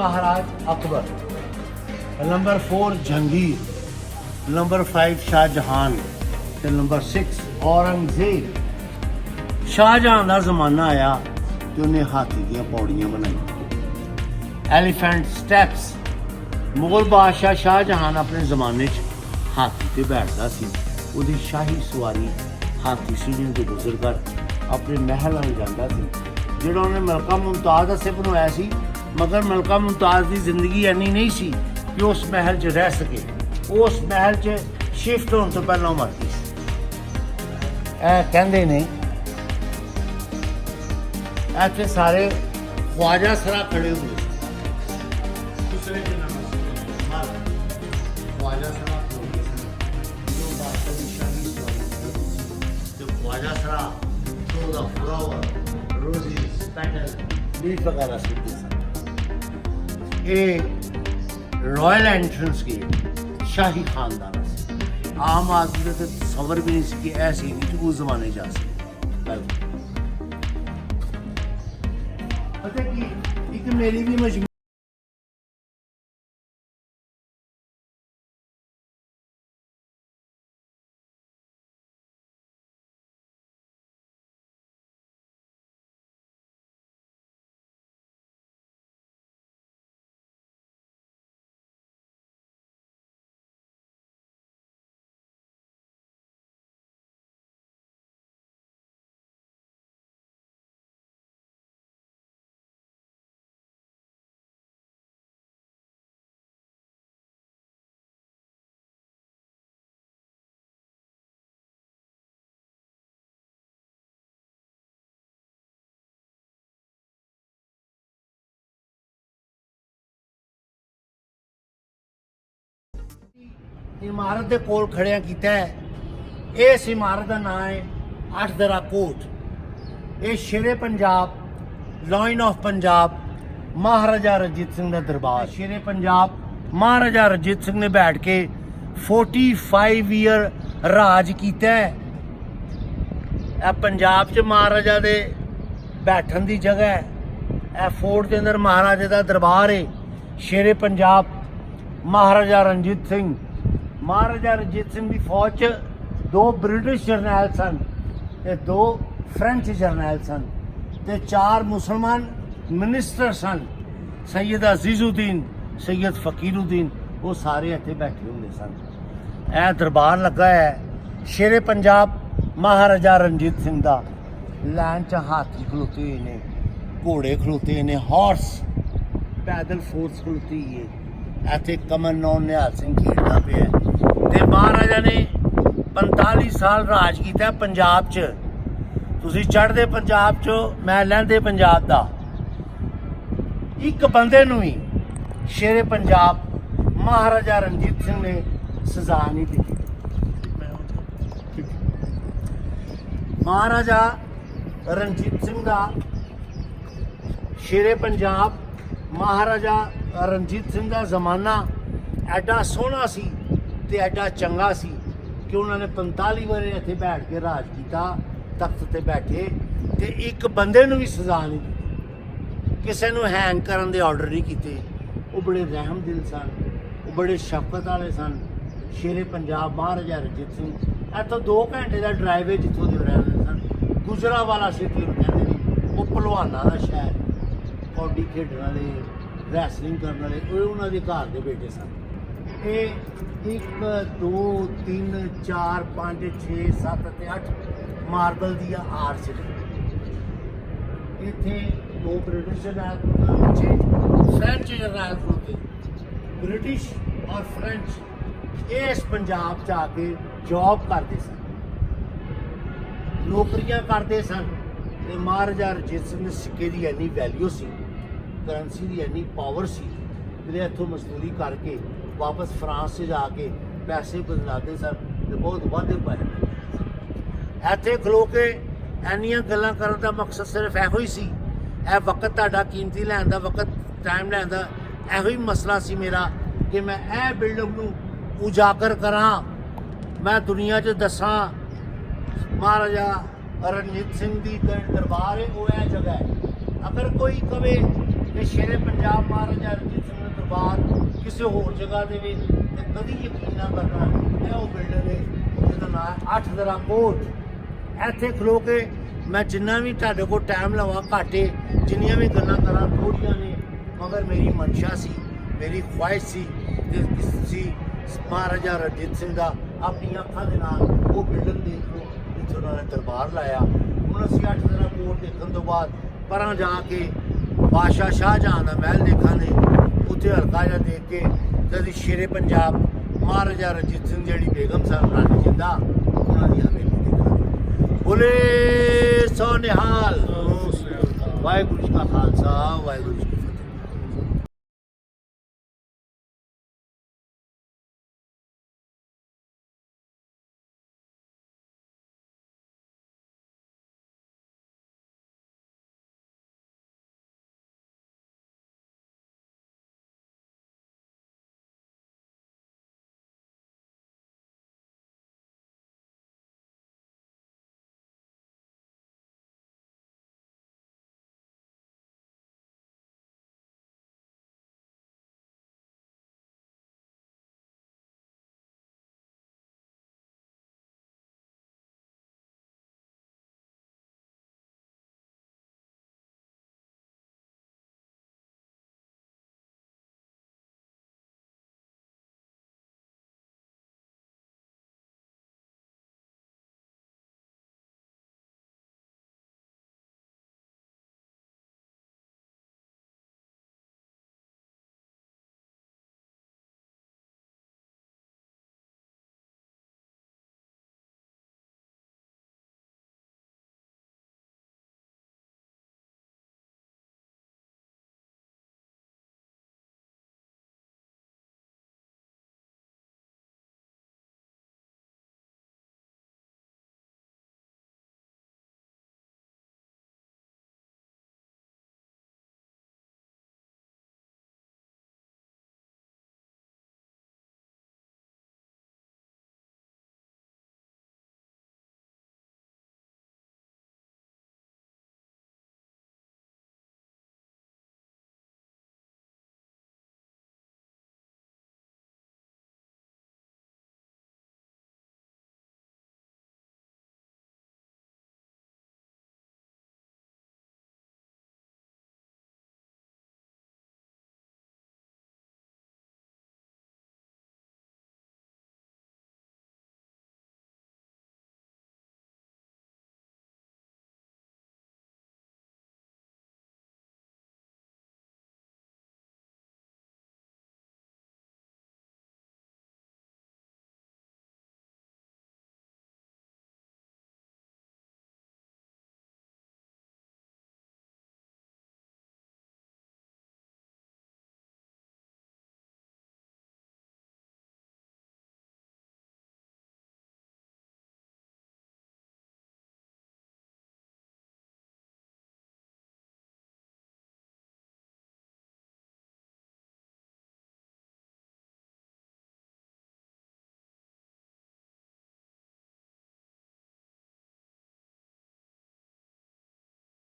महाराज Akbar, number 4 Jahangir, number 5 Shah Jahan ते number 6 Aurangzeb. Shahjahan का जमाना आया तो उन्हें हाथी दी पौड़ियां बनाई, एलीफेंट स्टैप्स। मुगल बादशाह शाहजहां अपने जमाने हाथी ते बैठता सी, उसकी शाही सवारी हाथी सीढ़ियों से गुजर कर अपने महल जाता सी, ਜਿਹੜਾ ਉਹਨੇ ਮਲਕਾ ਮੁਮਤਾਜ਼ ਵਾਸਤੇ ਬਣਵਾਇਆ ਸੀ। ਮਗਰ ਮਲਕਾ ਮੁਮਤਾਜ਼ ਦੀ ਜ਼ਿੰਦਗੀ ਇੰਨੀ ਨਹੀਂ ਸੀ ਕਿ ਉਸ ਮਹਿਲ 'ਚ ਰਹਿ ਸਕੇ। ਉਸ ਮਹਿਲ 'ਚ ਸ਼ਿਫਟ ਹੋਣ ਤੋਂ ਪਹਿਲਾਂ ਉਹ ਮਰ ਗਈ ਸੀ। ਇਹ ਕਹਿੰਦੇ ਨੇ ਇੱਥੇ ਸਾਰੇ ਖਵਾਜਾ ਸਰਾ ਖੜੇ ਹੁੰਦੇ ਸੀ। ਦੂਸਰੇ ਦੇ ਨਾਮ ਖਵਾਜਾ ਸਰਾ ਖੜੇ ਸਨ, ਜੋ ਬਾਦਸ਼ਾਹ ਦੀ ਸ਼ਾਹੀ ਸਵਾਰੀ ਤੇ ਖਵਾਜਾ ਸਰਾ ਉਹਦਾ ਫਲਾਵਰ रोजी पैटल लीफ वगैरह सीखते सन। ये रॉयल एंट्रेंस गेट शाही खानदान से आम आदमी तो तस्वर भी नहीं सी ऐसी उस जमाने जा सके। पता कि एक मेरी भी मजबूरी इमारत के कोल खड़िया किया है। इस इमारत का नाम है अठदरा कोट। ये शेरे पंजाब, लॉइन ऑफ पंजाब, महाराजा रंजीत सिंह का दरबार। शेरे पंजाब महाराजा रंजीत सिंह ने बैठ के 45 ईयर राज किया है। पंजाब च महाराजा दे बैठन की जगह है। यह फोर्ट के अंदर महाराजा का दरबार है। शेरे पंजाब महाराजा रंजीत सिंह, महाराजा रंजीत सिंह की फौज च 2 ब्रिटिश जरनैल सन ते 2 फ्रेंच जरनैल सन ते 4 मुसलमान मिनिस्टर सन। सैयद अजीजुद्दीन, सैयद फकीरुद्दीन, वो सारे इत्थे बैठे होंगे सन। यह दरबार लगा है शेरे पंजाब महाराजा रंजीत सिंह का। लैन च हाथी खलोते हुए ने, घोड़े खलोते हुए ने, हॉर्स पैदल फोर्स खलोती है। ਇੱਥੇ ਕਮਨ ਨੌਨ ਨਿਹਾਲ ਸਿੰਘ ਖੇਡਦਾ ਪਿਆ ਤੇ ਮਹਾਰਾਜਾ ਨੇ 45 ਸਾਲ ਰਾਜ ਕੀਤਾ ਪੰਜਾਬ 'ਚ। ਤੁਸੀਂ ਚੜ੍ਹਦੇ ਪੰਜਾਬ 'ਚੋਂ, ਮੈਂ ਲਹਿੰਦੇ ਪੰਜਾਬ ਦਾ। ਇੱਕ ਬੰਦੇ ਨੂੰ ਵੀ ਸ਼ੇਰੇ ਪੰਜਾਬ ਮਹਾਰਾਜਾ ਰਣਜੀਤ ਸਿੰਘ ਨੇ ਸਜ਼ਾ ਨਹੀਂ ਦਿੱਤੀ। ਮਹਾਰਾਜਾ ਰਣਜੀਤ ਸਿੰਘ ਦਾ ਸ਼ੇਰੇ ਪੰਜਾਬ महाराजा रणजीत सिंह का जमाना एडा सोहना सी ते एडा चंगा सी कि उन्होंने 45 वारे इत्थे बैठ के राज किया, तख्त ते बैठे ते एक बंदे नूं भी सजा नहीं दी, किसी नूं हैंग करन दे ऑर्डर नहीं किए। वो बड़े रहम दिल सन, वो बड़े शफकत वाले सन। शेरे पंजाब महाराजा रणजीत सिंह इतों 2 घंटे का ड्राइव है जितों दे रहंदे सन। गुजरावाला सिटी कहते हैं, वो भलवाना का शहर, कौडी खेडण वाले, रैसलिंग करने वाले, उन्होंने घर के बेटे सन। ये 1 2 3 4 5 6 7 ते 8 मार्बल दिया आर्च ने। इत्थे 2 ब्रिटिश जरनैल खड़ोते, फ्रेंच जरनैल खड़ोते। ब्रिटिश और फ्रेंच इस पंजाब च आके जॉब करते सन, नौकरियां करते सन। ते महाराजा रंजीत सिंह दे सिक्के की इन्नी वैल्यू सी, करंसी की इन्नी पावर सी, ਜਿਹੜੇ ਇੱਥੋਂ ਮਜ਼ਦੂਰੀ ਕਰਕੇ ਵਾਪਸ ਫਰਾਂਸ 'ਚ ਜਾ ਕੇ ਪੈਸੇ ਬਦਲਾਉਂਦੇ ਸਨ ਤੇ ਬਹੁਤ ਵਾਧੇ ਪਾਏ। ਇੱਥੇ ਖਲੋ ਕੇ ਇੰਨੀਆਂ ਗੱਲਾਂ ਕਰਨ ਦਾ ਮਕਸਦ ਸਿਰਫ ਇਹੋ ਹੀ ਸੀ, ਇਹ ਵਕਤ ਤੁਹਾਡਾ ਕੀਮਤੀ ਲੈਣ ਦਾ, ਵਕਤ ਟਾਈਮ ਲੈਣ ਦਾ ਇਹੋ ਹੀ ਮਸਲਾ ਸੀ ਮੇਰਾ ਕਿ ਮੈਂ ਇਹ ਬਿਲਡਿੰਗ ਨੂੰ ਉਜਾਗਰ ਕਰਾਂ, ਮੈਂ ਦੁਨੀਆ 'ਚ ਦੱਸਾਂ महाराजा रणजीत सिंह की दरबार है वो है जगह है। अगर कोई कहे ਇਹ ਸ਼ੇਰੇ ਪੰਜਾਬ ਮਹਾਰਾਜਾ ਰਣਜੀਤ ਸਿੰਘ ਦੇ ਦਰਬਾਰ ਕਿਸੇ ਹੋਰ ਜਗ੍ਹਾ ਦੇ ਵੀ ਤੇ ਕਦੀ ਯਕੀਨ ਨਾ ਕਰਨਾ ਇਹ ਉਹ ਬਿਲਡਰ ਹੈ ਜਿਹਦਾ ਨਾਮ 8 ਦਰਾ ਕੋਟ। ਇੱਥੇ ਖਲੋ ਕੇ ਮੈਂ ਜਿੰਨਾ ਵੀ ਤੁਹਾਡੇ ਕੋਲ ਟਾਈਮ ਲਵਾਂ ਘਾਟੇ ਜਿੰਨੀਆਂ ਵੀ ਗੱਲਾਂ ਕਰਾਂ ਥੋੜ੍ਹੀਆਂ ਨੇ, ਮਗਰ ਮੇਰੀ ਮਨਸ਼ਾ ਸੀ, ਮੇਰੀ ਖੁਆਇਸ਼ ਸੀ ਕਿ ਤੁਸੀਂ ਮਹਾਰਾਜਾ ਰਣਜੀਤ ਸਿੰਘ ਦਾ ਆਪਣੀਆਂ ਅੱਖਾਂ ਦੇ ਨਾਲ ਉਹ ਬਿਲਡਿੰਗ ਦੇਖ ਲਓ ਜਿੱਥੇ ਉਹਨਾਂ ਨੇ ਦਰਬਾਰ ਲਾਇਆ। ਹੁਣ ਅਸੀਂ 8 ਦਰਾ ਕੋਟ ਦੇਖਣ ਤੋਂ ਬਾਅਦ ਪਰਾਂ ਜਾ ਕੇ ਬਾਦਸ਼ਾਹ ਸ਼ਾਹਜਹਾਂ ਦਾ ਮਹਿਲ ਦੇਖਾਂਗੇ, ਉੱਥੇ ਹਲਕਾ ਜਿਹਾ ਦੇਖ ਕੇ ਤੇ ਅਸੀਂ ਸ਼ੇਰੇ ਪੰਜਾਬ ਮਹਾਰਾਜਾ ਰਣਜੀਤ ਸਿੰਘ ਜਿਹੜੀ ਬੇਗਮ ਸਨ ਰਾਣੀ ਜਿੰਦਾ ਉਹਨਾਂ ਦੀ ਹਵੇਲੀ ਦੇਖਾਂਗੇ। ਬੋਲੇ ਸੋ ਨਿਹਾਲ। ਵਾਹਿਗੁਰੂ ਜੀ ਕਾ ਖਾਲਸਾ ਵਾਹਿਗੁਰੂ ਜੀ